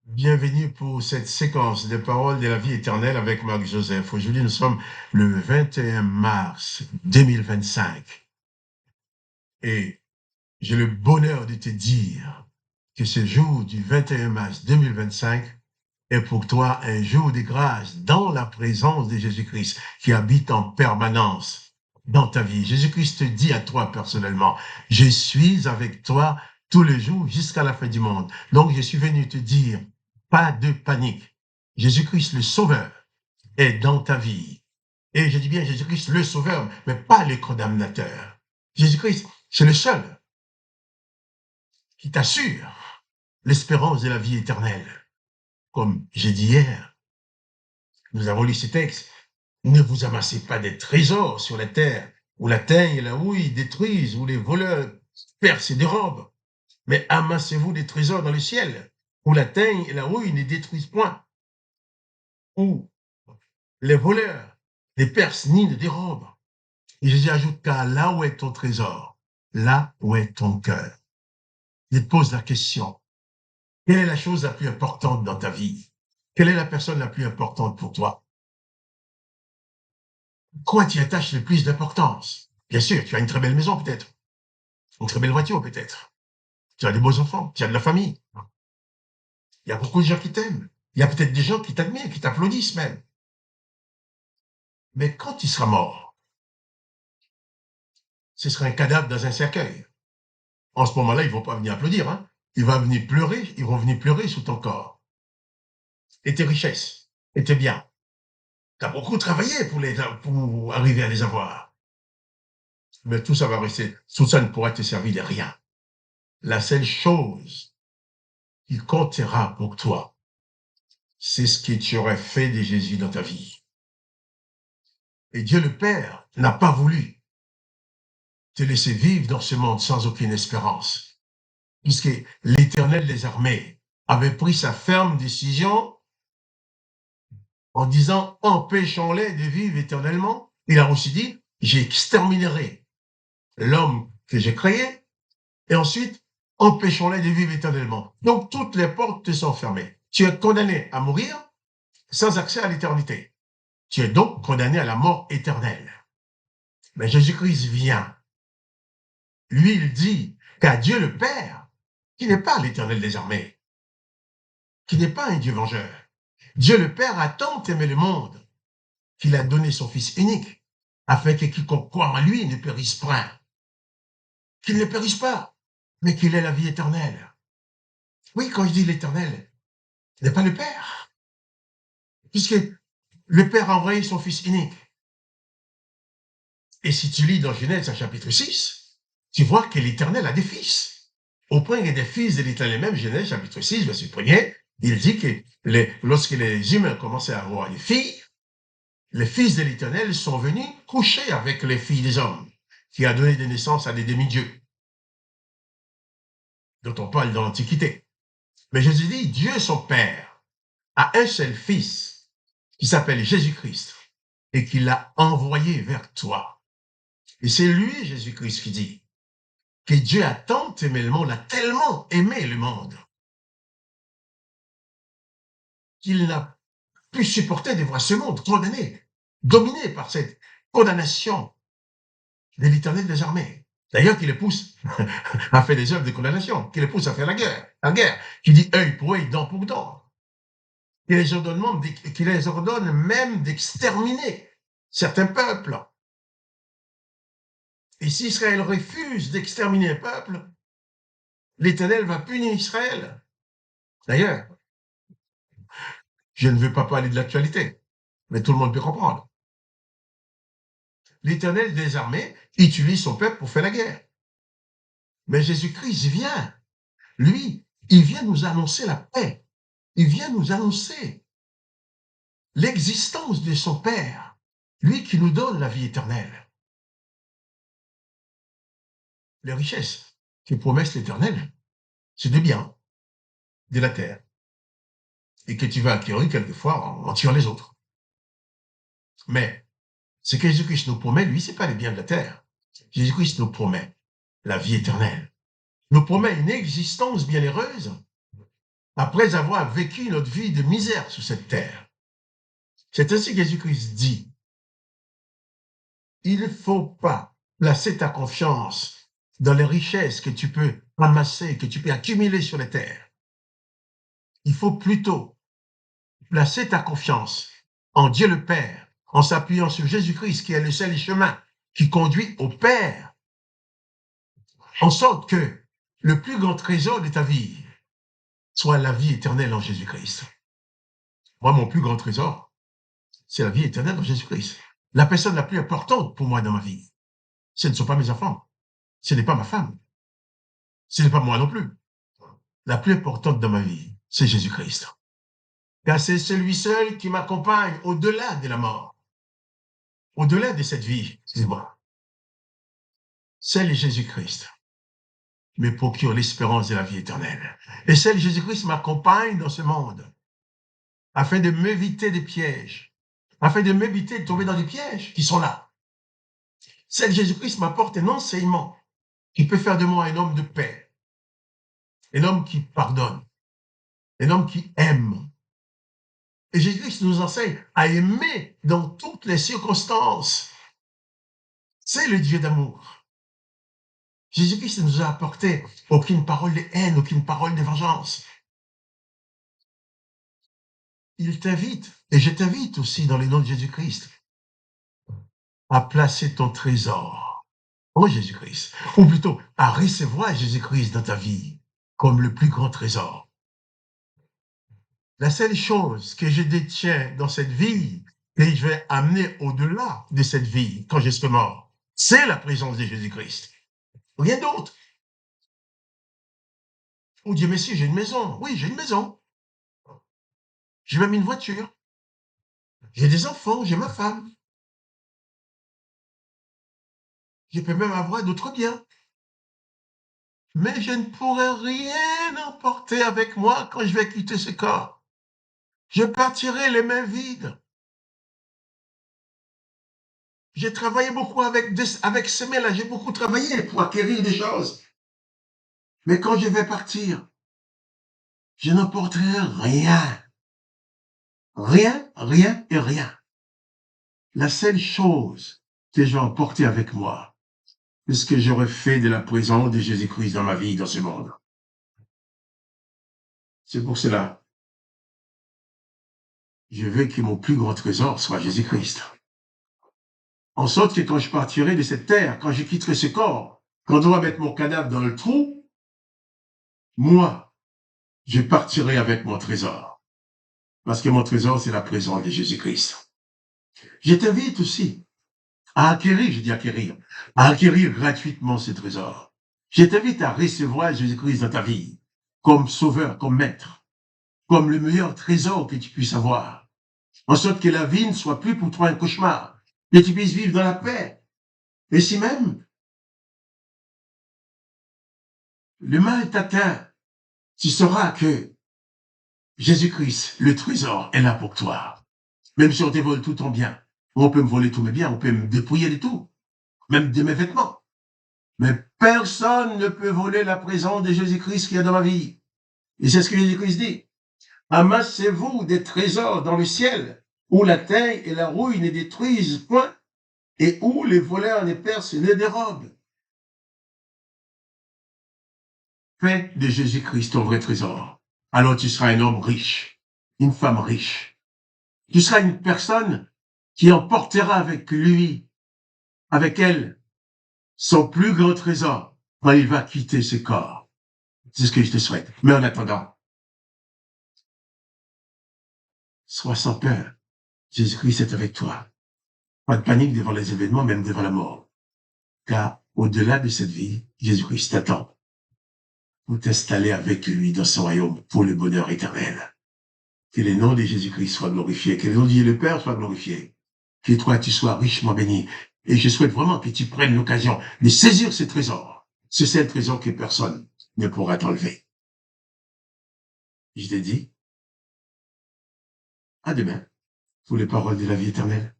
Bienvenue pour cette séquence des paroles de la vie éternelle avec Marc Joseph. Aujourd'hui, nous sommes le 21 mars 2025 et j'ai le bonheur de te dire que ce jour du 21 mars 2025 est pour toi un jour de grâce dans la présence de Jésus-Christ qui habite en permanence dans ta vie. Jésus-Christ te dit à toi personnellement, je suis avec toi tous les jours jusqu'à la fin du monde. Donc, je suis venu te dire, pas de panique. Jésus-Christ le Sauveur est dans ta vie. Et je dis bien Jésus-Christ le Sauveur, mais pas le condamnateur. Jésus-Christ, c'est le seul qui t'assure l'espérance de la vie éternelle. Comme j'ai dit hier, nous avons lu ce texte. Ne vous amassez pas des trésors sur la terre, où la teigne et la houille détruisent, où les voleurs percent et dérobent. Mais amassez-vous des trésors dans le ciel, où la teigne et la houille ne détruisent point, où les voleurs ne percent ni ne dérobent. Et Jésus ajoute, car là où est ton trésor, là où est ton cœur. Il pose la question, quelle est la chose la plus importante dans ta vie? Quelle est la personne la plus importante pour toi? Quoi tu attaches le plus d'importance? Bien sûr, tu as une très belle maison peut-être, une très belle voiture peut-être, tu as des beaux enfants, tu as de la famille. Il y a beaucoup de gens qui t'aiment. Il y a peut-être des gens qui t'admirent, qui t'applaudissent même. Mais quand tu seras mort, ce sera un cadavre dans un cercueil. En ce moment-là, ils vont pas venir applaudir, hein. Ils vont venir pleurer, ils vont venir pleurer sous ton corps. Et tes richesses, et tes biens. Tu as beaucoup travaillé pour arriver à les avoir. Mais tout ça va rester, tout ça ne pourra te servir de rien. La seule chose qui comptera pour toi, c'est ce que tu aurais fait de Jésus dans ta vie. Et Dieu le Père n'a pas voulu te laisser vivre dans ce monde sans aucune espérance, puisque l'Éternel des armées avait pris sa ferme décision en disant « empêchons-les de vivre éternellement ». Il a aussi dit « j'exterminerai l'homme que j'ai créé et ensuite empêchons-les de vivre éternellement ». Donc toutes les portes te sont fermées. Tu es condamné à mourir sans accès à l'éternité. Tu es donc condamné à la mort éternelle. Mais Jésus-Christ vient. Lui, il dit qu'à Dieu le Père, qui n'est pas l'Éternel des armées, qui n'est pas un Dieu vengeur, Dieu le Père a tant aimé le monde qu'il a donné son Fils unique, afin que quiconque croit en lui ne périsse point, qu'il ne périsse pas, mais qu'il ait la vie éternelle. Oui, quand je dis l'Éternel, ce n'est pas le Père, puisque le Père a envoyé son Fils unique. Et si tu lis dans Genèse chapitre 6, tu vois que l'Éternel a des fils. Au point qu'il y a des fils de l'Éternel, même Genèse chapitre 6, verset 1er, il dit que lorsque les humains commençaient à avoir des filles, les fils de l'Éternel sont venus coucher avec les filles des hommes, qui a donné des naissances à des demi-dieux, dont on parle dans l'Antiquité. Mais Jésus dit, Dieu son Père a un seul fils qui s'appelle Jésus-Christ et qui l'a envoyé vers toi. Et c'est lui, Jésus-Christ, qui dit que Dieu a tant aimé le monde, a tellement aimé le monde, qu'il n'a pu supporter de voir ce monde condamné, dominé par cette condamnation de l'Éternel des armées. D'ailleurs, qui les pousse à faire des œuvres de condamnation, qui les pousse à faire la guerre, qui dit œil pour œil, dent pour dent, qui les ordonne même d'exterminer certains peuples. Et si Israël refuse d'exterminer un peuple, l'Éternel va punir Israël. D'ailleurs, je ne veux pas parler de l'actualité, mais tout le monde peut comprendre. L'Éternel des armées utilise son peuple pour faire la guerre. Mais Jésus-Christ vient. Lui, il vient nous annoncer la paix. Il vient nous annoncer l'existence de son Père, lui qui nous donne la vie éternelle. Les richesses que promettent l'Éternel, c'est des biens de la terre et que tu vas acquérir quelquefois en tuant les autres. Mais ce que Jésus-Christ nous promet, lui, c'est pas les biens de la terre. Jésus-Christ nous promet la vie éternelle, nous promet une existence bienheureuse après avoir vécu notre vie de misère sur cette terre. C'est ainsi que Jésus-Christ dit, il ne faut pas placer ta confiance dans les richesses que tu peux amasser, que tu peux accumuler sur la terre. Il faut plutôt placer ta confiance en Dieu le Père, en s'appuyant sur Jésus-Christ, qui est le seul chemin qui conduit au Père, en sorte que le plus grand trésor de ta vie soit la vie éternelle en Jésus-Christ. Moi, mon plus grand trésor, c'est la vie éternelle en Jésus-Christ. La personne la plus importante pour moi dans ma vie, ce ne sont pas mes enfants, ce n'est pas ma femme, ce n'est pas moi non plus. La plus importante dans ma vie, c'est Jésus-Christ. Car c'est celui seul qui m'accompagne au-delà de la mort, au-delà de cette vie, excusez-moi. Seul Jésus-Christ me procure l'espérance de la vie éternelle. Et seul Jésus-Christ m'accompagne dans ce monde, afin de m'éviter des pièges, afin de m'éviter de tomber dans des pièges qui sont là. Seul Jésus-Christ m'apporte un enseignement qui peut faire de moi un homme de paix, un homme qui pardonne, un homme qui aime. Et Jésus-Christ nous enseigne à aimer dans toutes les circonstances. C'est le Dieu d'amour. Jésus-Christ ne nous a apporté aucune parole de haine, aucune parole de vengeance. Il t'invite, et je t'invite aussi dans le nom de Jésus-Christ, à placer ton trésor en Jésus-Christ, ou plutôt à recevoir Jésus-Christ dans ta vie comme le plus grand trésor. La seule chose que je détiens dans cette vie et je vais amener au-delà de cette vie quand je serai mort, c'est la présence de Jésus-Christ. Rien d'autre. Oh Dieu merci, j'ai une maison. Oui, j'ai une maison. J'ai même une voiture. J'ai des enfants, j'ai ma femme. Je peux même avoir d'autres biens. Mais je ne pourrai rien emporter avec moi quand je vais quitter ce corps. Je partirai les mains vides. J'ai travaillé beaucoup avec ces mains-là. J'ai beaucoup travaillé pour acquérir des choses. Mais quand je vais partir, je n'emporterai rien. Rien, rien et rien. La seule chose que je vais emporter avec moi, c'est ce que j'aurais fait de la présence de Jésus-Christ dans ma vie, dans ce monde. C'est pour cela, je veux que mon plus grand trésor soit Jésus-Christ. En sorte que quand je partirai de cette terre, quand je quitterai ce corps, quand on va mettre mon cadavre dans le trou, moi, je partirai avec mon trésor. Parce que mon trésor, c'est la présence de Jésus-Christ. Je t'invite aussi à acquérir gratuitement ce trésor. Je t'invite à recevoir Jésus-Christ dans ta vie, comme sauveur, comme maître, comme le meilleur trésor que tu puisses avoir. En sorte que la vie ne soit plus pour toi un cauchemar, que tu puisses vivre dans la paix. Et si même le mal t'atteint, tu sauras que Jésus-Christ, le trésor, est là pour toi. Même si on te vole tout ton bien, on peut me voler tous mes biens, on peut me dépouiller de tout, même de mes vêtements. Mais personne ne peut voler la présence de Jésus-Christ qui est dans ma vie. Et c'est ce que Jésus-Christ dit. Amassez-vous des trésors dans le ciel, où la taille et la rouille ne détruisent point, et où les voleurs ne percent ne dérobent. Fais de Jésus-Christ ton vrai trésor. Alors tu seras un homme riche, une femme riche. Tu seras une personne qui emportera avec lui, avec elle, son plus grand trésor quand il va quitter ce corps. C'est ce que je te souhaite. Mais en attendant, sois sans peur. Jésus-Christ est avec toi. Pas de panique devant les événements, même devant la mort. Car au-delà de cette vie, Jésus-Christ t'attend pour t'installer avec lui dans son royaume pour le bonheur éternel. Que le nom de Jésus-Christ soit glorifié, que le nom de Dieu le Père soit glorifié, que toi tu sois richement béni. Et je souhaite vraiment que tu prennes l'occasion de saisir ce trésor. C'est ce trésor que personne ne pourra t'enlever. Je te dis, à demain, pour les paroles de la vie éternelle.